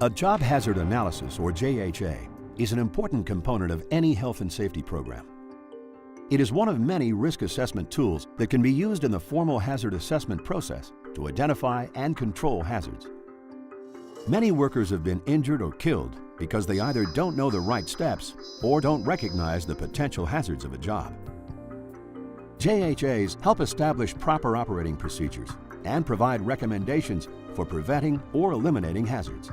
A job hazard analysis, or JHA, is an important component of any health and safety program. It is one of many risk assessment tools that can be used in the formal hazard assessment process to identify and control hazards. Many workers have been injured or killed because they either don't know the right steps or don't recognize the potential hazards of a job. JHAs help establish proper operating procedures and provide recommendations for preventing or eliminating hazards.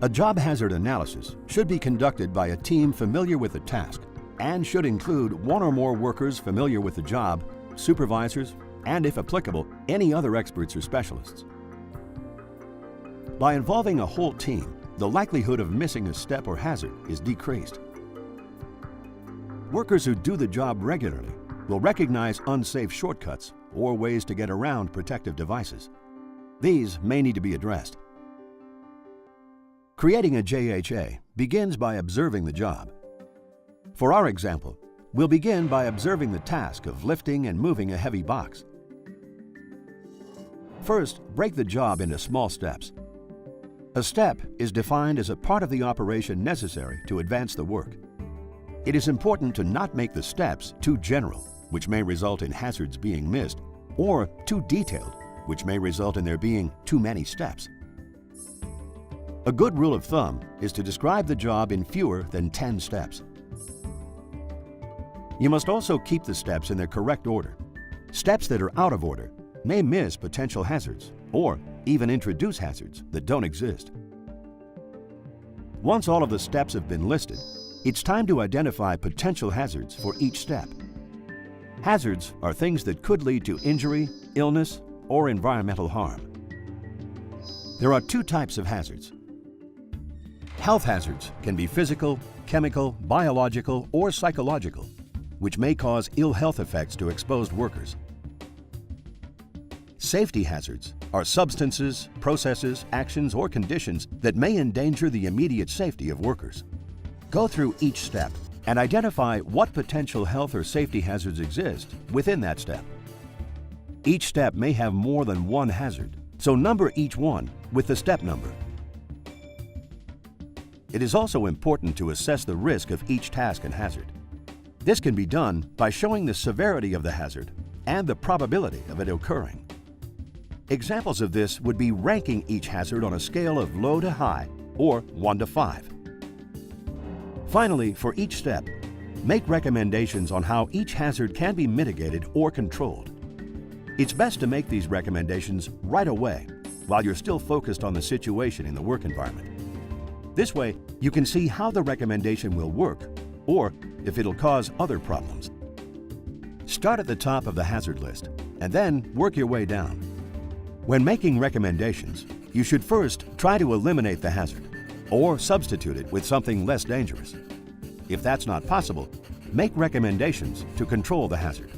A job hazard analysis should be conducted by a team familiar with the task and should include one or more workers familiar with the job, supervisors, and if applicable, any other experts or specialists. By involving a whole team, the likelihood of missing a step or hazard is decreased. Workers who do the job regularly will recognize unsafe shortcuts or ways to get around protective devices. These may need to be addressed. Creating a JHA begins by observing the job. For our example, we'll begin by observing the task of lifting and moving a heavy box. First, break the job into small steps. A step is defined as a part of the operation necessary to advance the work. It is important to not make the steps too general, which may result in hazards being missed, or too detailed, which may result in there being too many steps. A good rule of thumb is to describe the job in fewer than 10 steps. You must also keep the steps in their correct order. Steps that are out of order may miss potential hazards or even introduce hazards that don't exist. Once all of the steps have been listed, it's time to identify potential hazards for each step. Hazards are things that could lead to injury, illness, or environmental harm. There are two types of hazards. Health hazards can be physical, chemical, biological, or psychological, which may cause ill health effects to exposed workers. Safety hazards are substances, processes, actions, or conditions that may endanger the immediate safety of workers. Go through each step and identify what potential health or safety hazards exist within that step. Each step may have more than one hazard, so number each one with the step number. It is also important to assess the risk of each task and hazard. This can be done by showing the severity of the hazard and the probability of it occurring. Examples of this would be ranking each hazard on a scale of low to high or 1 to 5. Finally, for each step, make recommendations on how each hazard can be mitigated or controlled. It's best to make these recommendations right away while you're still focused on the situation in the work environment. This way, you can see how the recommendation will work or if it'll cause other problems. Start at the top of the hazard list and then work your way down. When making recommendations, you should first try to eliminate the hazard or substitute it with something less dangerous. If that's not possible, make recommendations to control the hazard.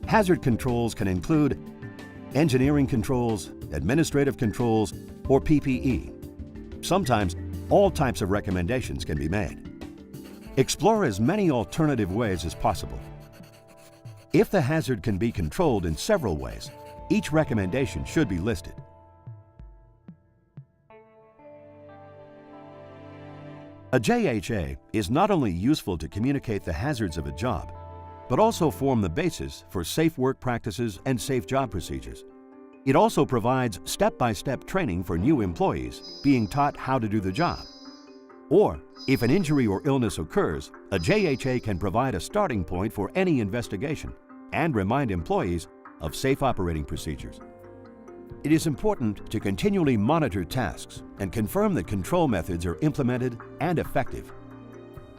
Hazard controls can include engineering controls, administrative controls, or PPE. Sometimes, all types of recommendations can be made. Explore as many alternative ways as possible. If the hazard can be controlled in several ways, each recommendation should be listed. A JHA is not only useful to communicate the hazards of a job, but also form the basis for safe work practices and safe job procedures. It also provides step-by-step training for new employees being taught how to do the job. Or, if an injury or illness occurs, a JHA can provide a starting point for any investigation and remind employees of safe operating procedures. It is important to continually monitor tasks and confirm that control methods are implemented and effective.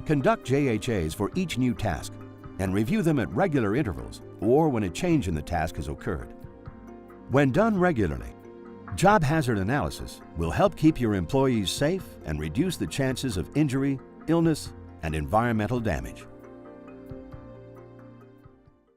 Conduct JHAs for each new task and review them at regular intervals or when a change in the task has occurred. When done regularly, job hazard analysis will help keep your employees safe and reduce the chances of injury, illness, and environmental damage.